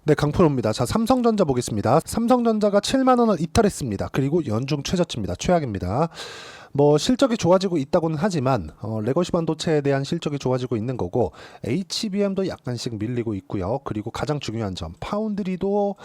네, 강프로입니다. 자, 삼성전자 보겠습니다. 삼성전자가 7만 원을 이탈했습니다. 그리고 연중 최저치입니다. 최악입니다. 뭐 실적이 좋아지고 있다고는 하지만 레거시 반도체에 대한 실적이 좋아지고 있는 거고 HBM도 약간씩 밀리고 있고요. 그리고 가장 중요한 점 파운드리도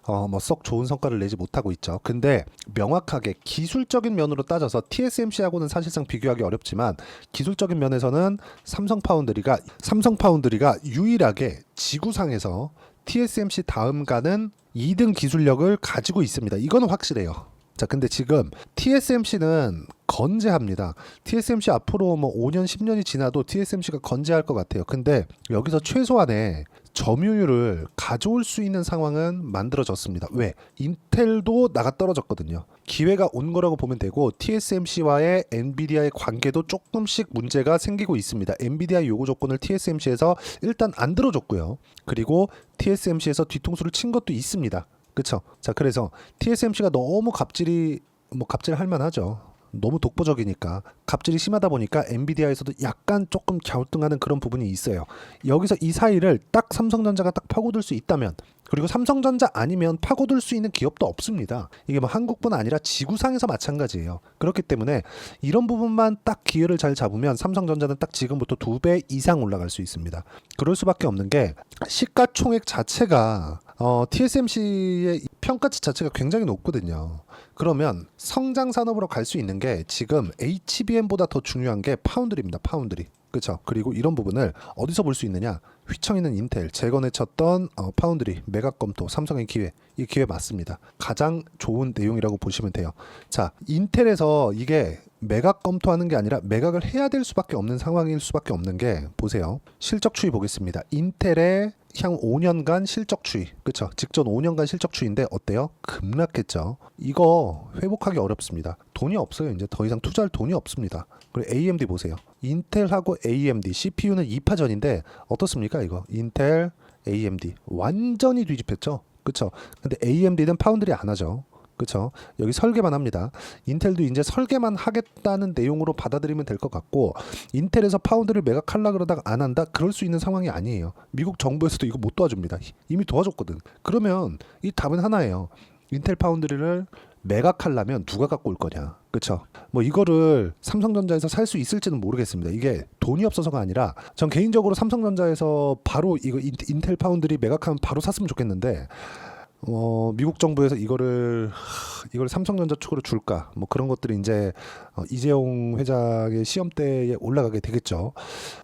뭐 썩 좋은 성과를 내지 못하고 있죠. 근데 명확하게 기술적인 면으로 따져서 TSMC하고는 사실상 비교하기 어렵지만 기술적인 면에서는 삼성 파운드리가 유일하게 지구상에서 TSMC 다음 가는 2등 기술력을 가지고 있습니다. 이거는 확실해요. 자, 근데 지금 TSMC는 건재합니다. TSMC 앞으로 뭐 5년, 10년이 지나도 TSMC가 건재할 것 같아요. 근데 여기서 최소한의 점유율을 가져올 수 있는 상황은 만들어졌습니다. 왜? 인텔도 나가 떨어졌거든요. 기회가 온 거라고 보면 되고 TSMC와의 엔비디아의 관계도 조금씩 문제가 생기고 있습니다. 엔비디아 요구 조건을 TSMC에서 일단 안 들어줬고요. 그리고 TSMC에서 뒤통수를 친 것도 있습니다. 그쵸? 자, 그래서 TSMC가 너무 갑질할 만하죠. 너무 독보적이니까 갑질이 심하다 보니까 엔비디아에서도 약간 조금 갸우뚱하는 그런 부분이 있어요. 여기서 이 사이를 딱 삼성전자가 딱 파고들 수 있다면, 그리고 삼성전자 아니면 파고들 수 있는 기업도 없습니다. 이게 뭐 한국뿐 아니라 지구상에서 마찬가지예요. 그렇기 때문에 이런 부분만 딱 기회를 잘 잡으면 삼성전자는 딱 지금부터 2배 이상 올라갈 수 있습니다. 그럴 수밖에 없는 게 시가총액 자체가 TSMC의 평가치 자체가 굉장히 높거든요. 그러면 성장 산업으로 갈 수 있는 게 지금 HBM보다 더 중요한 게 파운드리입니다. 파운드리. 그렇죠. 그리고 이런 부분을 어디서 볼 수 있느냐? 휘청 있는 인텔, 재건에 쳤던 파운드리, 매각검토, 삼성의 기회. 이 기회 맞습니다. 가장 좋은 내용이라고 보시면 돼요. 자, 인텔에서 이게 매각 검토하는 게 아니라 매각을 해야 될 수밖에 없는 상황일 수밖에 없는 게, 보세요. 실적 추이 보겠습니다. 인텔의 향후 5년간 실적 추이, 그쵸? 직전 5년간 실적 추이인데 어때요? 급락했죠. 이거 회복하기 어렵습니다. 돈이 없어요. 이제 더 이상 투자할 돈이 없습니다. 그리고 AMD 보세요. 인텔하고 AMD, CPU는 2파전인데 어떻습니까? 이거 인텔, AMD 완전히 뒤집혔죠. 그쵸? 근데 AMD는 파운드리 안 하죠. 그쵸? 여기 설계만 합니다. 인텔도 이제 설계만 하겠다는 내용으로 받아들이면 될 것 같고, 인텔에서 파운드를 매각하려 그러다가 안 한다? 그럴 수 있는 상황이 아니에요. 미국 정부에서도 이거 못 도와줍니다. 이미 도와줬거든. 그러면 이 답은 하나예요. 인텔 파운드리를 매각하려면 누가 갖고 올 거냐. 그쵸? 뭐 이거를 삼성전자에서 살 수 있을지는 모르겠습니다. 이게 돈이 없어서가 아니라 전 개인적으로 삼성전자에서 바로 이거 인텔 파운드리 매각하면 바로 샀으면 좋겠는데, 미국 정부에서 이거를 삼성전자 쪽으로 줄까? 뭐 그런 것들이 이제 이재용 회장의 시험대에 올라가게 되겠죠.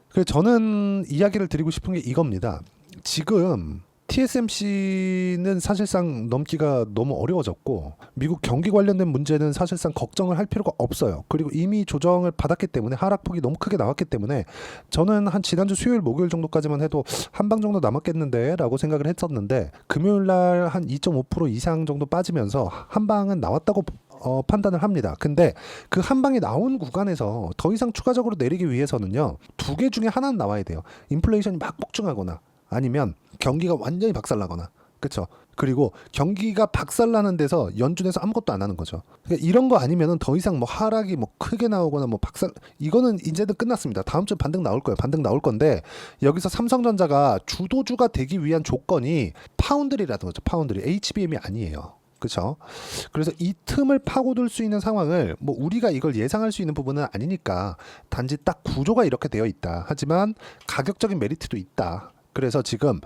그래서 저는 이야기를 드리고 싶은 게 이겁니다. 지금 TSMC는 사실상 넘기가 너무 어려워졌고, 미국 경기 관련된 문제는 사실상 걱정을 할 필요가 없어요. 그리고 이미 조정을 받았기 때문에 하락폭이 너무 크게 나왔기 때문에 저는 한 지난주 수요일 목요일 정도까지만 해도 한 방 정도 남았겠는데 라고 생각을 했었는데, 금요일날 한 2.5% 이상 정도 빠지면서 한 방은 나왔다고 판단을 합니다. 근데 그 한 방이 나온 구간에서 더 이상 추가적으로 내리기 위해서는요, 두 개 중에 하나는 나와야 돼요. 인플레이션이 막 폭증하거나 아니면 경기가 완전히 박살나거나. 그렇죠. 그리고 경기가 박살나는 데서 연준에서 아무것도 안 하는 거죠. 그러니까 이런 거 아니면은 더 이상 뭐 하락이 뭐 크게 나오거나 뭐 이거는 이제는 끝났습니다. 다음 주에 반등 나올 거예요. 반등 나올 건데, 여기서 삼성전자가 주도주가 되기 위한 조건이 파운드리라는 거죠. 파운드리. HBM이 아니에요. 그렇죠. 그래서 이 틈을 파고들 수 있는 상황을 뭐 우리가 이걸 예상할 수 있는 부분은 아니니까, 단지 딱 구조가 이렇게 되어 있다. 하지만 가격적인 메리트도 있다. 그래서 지금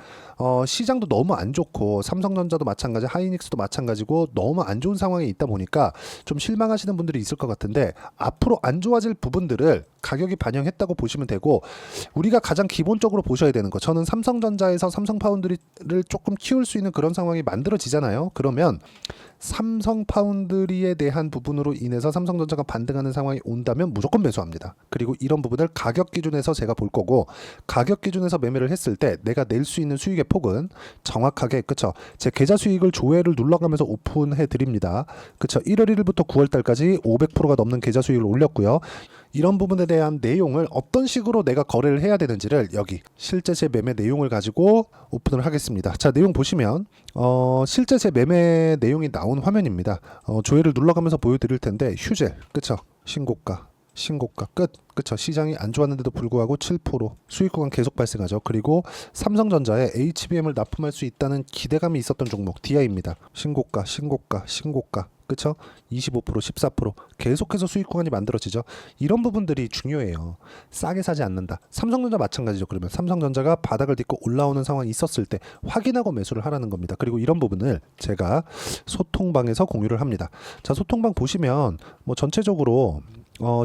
시장도 너무 안 좋고, 삼성전자도 마찬가지, 하이닉스도 마찬가지고 너무 안 좋은 상황에 있다 보니까 좀 실망하시는 분들이 있을 것 같은데, 앞으로 안 좋아질 부분들을 가격이 반영했다고 보시면 되고, 우리가 가장 기본적으로 보셔야 되는 거, 저는 삼성전자에서 삼성 파운드리를 조금 키울 수 있는 그런 상황이 만들어지잖아요. 그러면 삼성 파운드리에 대한 부분으로 인해서 삼성전자가 반등하는 상황이 온다면 무조건 매수합니다. 그리고 이런 부분을 가격 기준에서 제가 볼 거고, 가격 기준에서 매매를 했을 때 내가 낼 수 있는 수익의 폭은 정확하게, 그쵸, 제 계좌 수익을 조회를 눌러가면서 오픈해 드립니다. 그쵸, 1월 1일부터 9월 달까지 500%가 넘는 계좌 수익을 올렸고요. 이런 부분에 대한 내용을 어떤 식으로 내가 거래를 해야 되는지를 여기 실제 제 매매 내용을 가지고 오픈을 하겠습니다. 자, 내용 보시면 실제 제 매매 내용이 나온 화면입니다. 조회를 눌러가면서 보여드릴 텐데, 휴젤, 그쵸, 신고가, 신고가 끝. 그쵸. 시장이 안 좋았는데도 불구하고 7% 수익 구간 계속 발생하죠. 그리고 삼성전자에 HBM을 납품할 수 있다는 기대감이 있었던 종목 DI입니다. 신고가, 신고가, 신고가. 그쵸? 25%, 14% 계속해서 수익 구간이 만들어지죠. 이런 부분들이 중요해요. 싸게 사지 않는다. 삼성전자 마찬가지죠. 그러면 삼성전자가 바닥을 딛고 올라오는 상황이 있었을 때 확인하고 매수를 하라는 겁니다. 그리고 이런 부분을 제가 소통방에서 공유를 합니다. 자, 소통방 보시면 뭐 전체적으로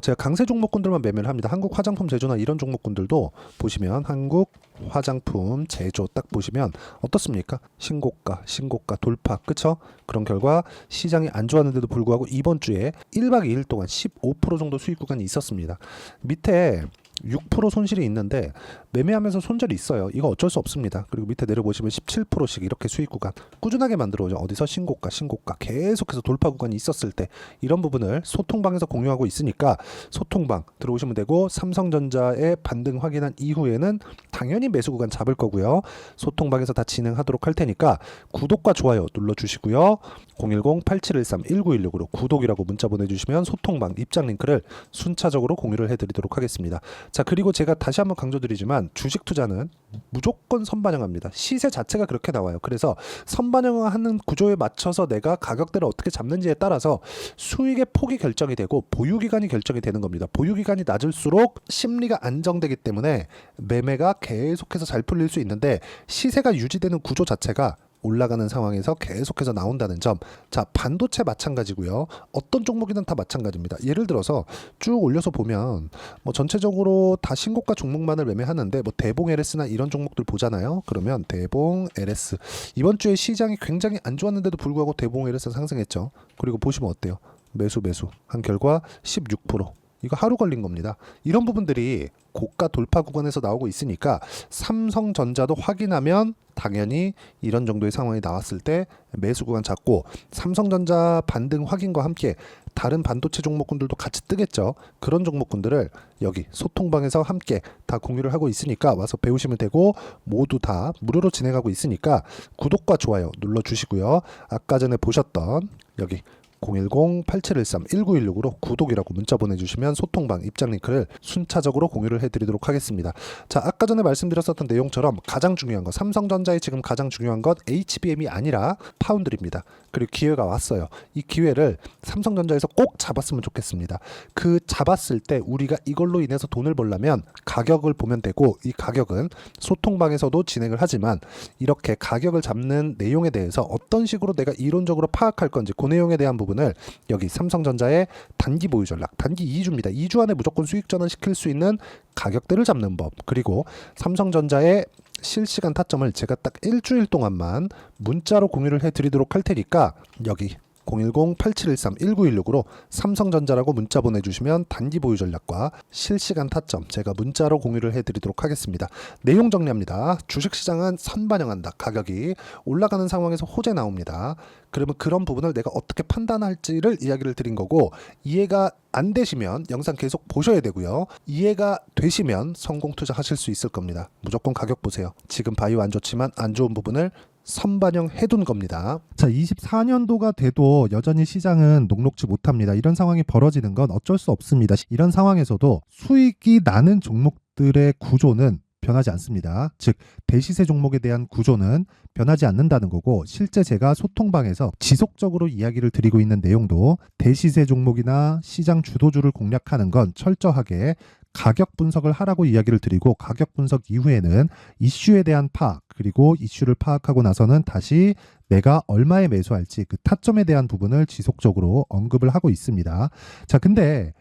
제가 강세 종목군들만 매매를 합니다. 한국 화장품 제조나 이런 종목군들도 보시면 한국 화장품 제조 딱 보시면 어떻습니까? 신고가, 신고가 돌파, 그쵸? 그런 결과 시장이 안 좋았는데도 불구하고 이번 주에 1박 2일 동안 15% 정도 수익 구간이 있었습니다. 밑에 6% 손실이 있는데 매매하면서 손절이 있어요. 이거 어쩔 수 없습니다. 그리고 밑에 내려보시면 17%씩 이렇게 수익 구간 꾸준하게 만들어오죠. 어디서 신고가, 신고가 계속해서 돌파 구간이 있었을 때 이런 부분을 소통방에서 공유하고 있으니까 소통방 들어오시면 되고, 삼성전자의 반등 확인한 이후에는 당연히 매수 구간 잡을 거고요. 소통방에서 다 진행하도록 할 테니까 구독과 좋아요 눌러주시고요. 010-8713-1916으로 구독이라고 문자 보내주시면 소통방 입장 링크를 순차적으로 공유를 해드리도록 하겠습니다. 자, 그리고 제가 다시 한번 강조드리지만 주식 투자는 무조건 선반영합니다. 시세 자체가 그렇게 나와요. 그래서 선반영하는 구조에 맞춰서 내가 가격대를 어떻게 잡는지에 따라서 수익의 폭이 결정이 되고 보유기간이 결정이 되는 겁니다. 보유기간이 낮을수록 심리가 안정되기 때문에 매매가 계속해서 잘 풀릴 수 있는데, 시세가 유지되는 구조 자체가 올라가는 상황에서 계속해서 나온다는 점. 자, 반도체 마찬가지고요. 어떤 종목이든 다 마찬가지입니다. 예를 들어서 쭉 올려서 보면 뭐 전체적으로 다 신고가 종목만을 매매하는데 뭐 대봉 LS나 이런 종목들 보잖아요. 그러면 대봉 LS 이번 주에 시장이 굉장히 안 좋았는데도 불구하고 대봉 LS 상승했죠. 그리고 보시면 어때요? 매수 한 결과 16%. 이거 하루 걸린 겁니다. 이런 부분들이 고가 돌파 구간에서 나오고 있으니까 삼성전자도 확인하면 당연히 이런 정도의 상황이 나왔을 때 매수 구간 잡고, 삼성전자 반등 확인과 함께 다른 반도체 종목군들도 같이 뜨겠죠. 그런 종목군들을 여기 소통방에서 함께 다 공유를 하고 있으니까 와서 배우시면 되고, 모두 다 무료로 진행하고 있으니까 구독과 좋아요 눌러주시고요. 아까 전에 보셨던 여기 010-8713-1916으로 구독이라고 문자 보내주시면 소통방 입장 링크를 순차적으로 공유를 해드리도록 하겠습니다. 자, 아까 전에 말씀드렸었던 내용처럼 가장 중요한 것, 삼성전자의 지금 가장 중요한 것 HBM이 아니라 파운드리입니다. 그리고 기회가 왔어요. 이 기회를 삼성전자에서 꼭 잡았으면 좋겠습니다. 그 잡았을 때 우리가 이걸로 인해서 돈을 벌려면 가격을 보면 되고, 이 가격은 소통방에서도 진행을 하지만 이렇게 가격을 잡는 내용에 대해서 어떤 식으로 내가 이론적으로 파악할 건지 그 내용에 대한 부분을 여기 삼성전자의 단기 보유 전략, 단기 2주입니다. 2주 안에 무조건 수익 전환시킬 수 있는 가격대를 잡는 법, 그리고 삼성전자의 실시간 타점을 제가 딱 일주일 동안만 문자로 공유를 해드리도록 할 테니까 여기 010-8713-1916으로 삼성전자라고 문자 보내주시면 단기 보유 전략과 실시간 타점 제가 문자로 공유를 해드리도록 하겠습니다. 내용 정리합니다. 주식시장은 선반영한다. 가격이 올라가는 상황에서 호재 나옵니다. 그러면 그런 부분을 내가 어떻게 판단할지를 이야기를 드린 거고, 이해가 안 되시면 영상 계속 보셔야 되고요. 이해가 되시면 성공 투자하실 수 있을 겁니다. 무조건 가격 보세요. 지금 바이오 안 좋지만 안 좋은 부분을 선반영해 둔 겁니다. 자, 24년도가 돼도 여전히 시장은 녹록지 못합니다. 이런 상황이 벌어지는 건 어쩔 수 없습니다. 이런 상황에서도 수익이 나는 종목들의 구조는 변하지 않습니다. 즉 대시세 종목에 대한 구조는 변하지 않는다는 거고, 실제 제가 소통방에서 지속적으로 이야기를 드리고 있는 내용도 대시세 종목이나 시장 주도주를 공략하는 건 철저하게 가격 분석을 하라고 이야기를 드리고, 가격 분석 이후에는 이슈에 대한 파악, 그리고 이슈를 파악하고 나서는 다시 내가 얼마에 매수할지 그 타점에 대한 부분을 지속적으로 언급을 하고 있습니다. 자, 근데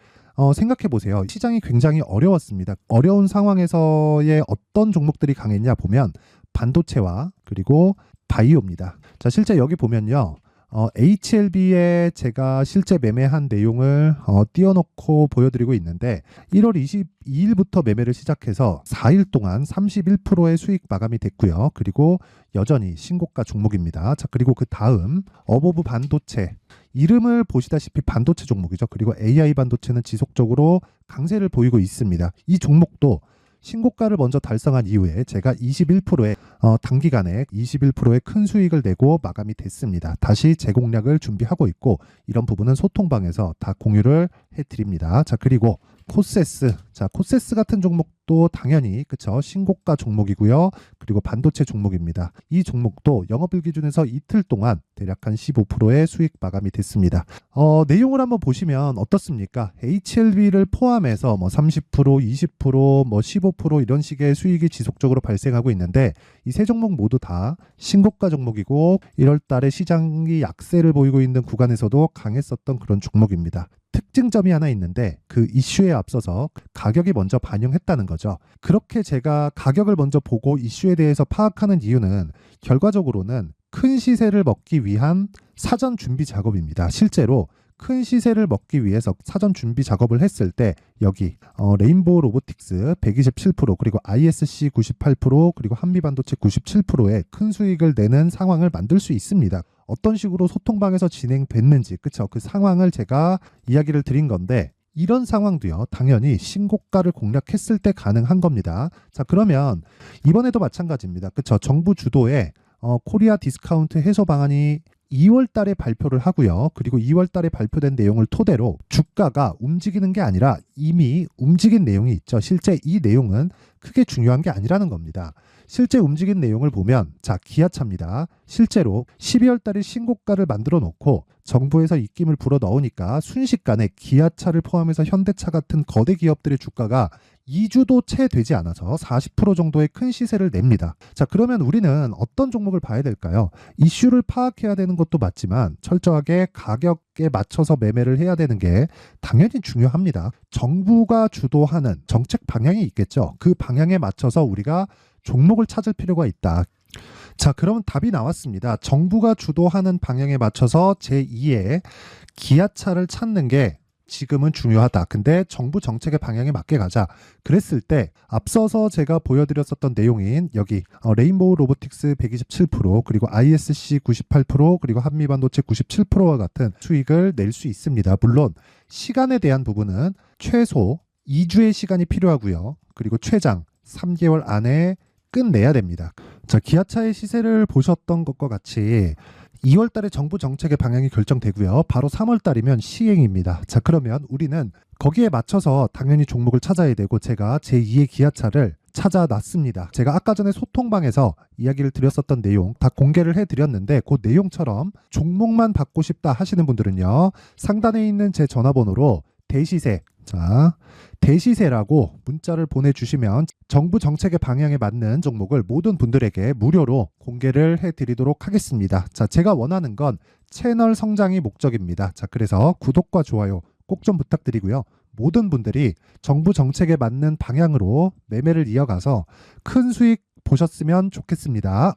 생각해 보세요. 시장이 굉장히 어려웠습니다. 어려운 상황에서의 어떤 종목들이 강했냐 보면 반도체와 그리고 바이오입니다. 자, 실제 여기 보면요. HLB에 제가 실제 매매한 내용을 띄워놓고 보여드리고 있는데, 1월 22일부터 매매를 시작해서 4일 동안 31%의 수익 마감이 됐고요. 그리고 여전히 신고가 종목입니다. 자, 그리고 그 다음 어보브 반도체, 이름을 보시다시피 반도체 종목이죠. 그리고 AI 반도체는 지속적으로 강세를 보이고 있습니다. 이 종목도 신고가를 먼저 달성한 이후에 제가 21%의 단기간에 21%의 큰 수익을 내고 마감이 됐습니다. 다시 재공략을 준비하고 있고, 이런 부분은 소통방에서 다 공유를 해드립니다. 자, 그리고 코세스. 자, 코세스 같은 종목도 당연히 그쵸, 신고가 종목이고요. 그리고 반도체 종목입니다. 이 종목도 영업일 기준에서 이틀 동안 대략 한 15%의 수익 마감이 됐습니다. 내용을 한번 보시면 어떻습니까? HLB를 포함해서 뭐 30%, 20%, 뭐 15% 이런 식의 수익이 지속적으로 발생하고 있는데 이 세 종목 모두 다 신고가 종목이고 1월 달에 시장이 약세를 보이고 있는 구간에서도 강했었던 그런 종목입니다. 특징점이 하나 있는데 그 이슈에 앞서서 가격이 먼저 반영했다는 거죠. 그렇게 제가 가격을 먼저 보고 이슈에 대해서 파악하는 이유는 결과적으로는 큰 시세를 먹기 위한 사전 준비 작업입니다. 실제로 큰 시세를 먹기 위해서 사전 준비 작업을 했을 때 여기 레인보우 로보틱스 127% 그리고 ISC 98% 그리고 한미반도체 97%의 큰 수익을 내는 상황을 만들 수 있습니다. 어떤 식으로 소통방에서 진행됐는지 그쵸, 그 상황을 제가 이야기를 드린 건데 이런 상황도요 당연히 신고가를 공략했을 때 가능한 겁니다. 자, 그러면 이번에도 마찬가지입니다. 그쵸, 정부 주도의 코리아 디스카운트 해소 방안이 2월 달에 발표를 하고요. 그리고 2월 달에 발표된 내용을 토대로 주가가 움직이는 게 아니라 이미 움직인 내용이 있죠. 실제 이 내용은 크게 중요한 게 아니라는 겁니다. 실제 움직인 내용을 보면 자, 기아차입니다. 실제로 12월 달에 신고가를 만들어 놓고 정부에서 입김을 불어 넣으니까 순식간에 기아차를 포함해서 현대차 같은 거대 기업들의 주가가 2주도 채 되지 않아서 40% 정도의 큰 시세를 냅니다. 자, 그러면 우리는 어떤 종목을 봐야 될까요? 이슈를 파악해야 되는 것도 맞지만 철저하게 가격에 맞춰서 매매를 해야 되는 게 당연히 중요합니다. 정부가 주도하는 정책 방향이 있겠죠. 그 방향에 맞춰서 우리가 종목을 찾을 필요가 있다. 자, 그러면 답이 나왔습니다. 정부가 주도하는 방향에 맞춰서 제2의 기아차를 찾는 게 지금은 중요하다. 근데 정부 정책의 방향에 맞게 가자. 그랬을 때 앞서서 제가 보여드렸었던 내용인 여기 레인보우 로보틱스 127% 그리고 ISC 98% 그리고 한미반도체 97%와 같은 수익을 낼 수 있습니다. 물론 시간에 대한 부분은 최소 2주의 시간이 필요하고요. 그리고 최장 3개월 안에 끝내야 됩니다. 자, 기아차의 시세를 보셨던 것과 같이 2월 달에 정부 정책의 방향이 결정되고요. 바로 3월 달이면 시행입니다. 자, 그러면 우리는 거기에 맞춰서 당연히 종목을 찾아야 되고 제가 제2의 기아차를 찾아놨습니다. 제가 아까 전에 소통방에서 이야기를 드렸었던 내용 다 공개를 해드렸는데 그 내용처럼 종목만 받고 싶다 하시는 분들은요. 상단에 있는 제 전화번호로 대시세, 자, 대시세라고 문자를 보내주시면 정부 정책의 방향에 맞는 종목을 모든 분들에게 무료로 공개를 해드리도록 하겠습니다. 자, 제가 원하는 건 채널 성장이 목적입니다. 자, 그래서 구독과 좋아요 꼭 좀 부탁드리고요. 모든 분들이 정부 정책에 맞는 방향으로 매매를 이어가서 큰 수익 보셨으면 좋겠습니다.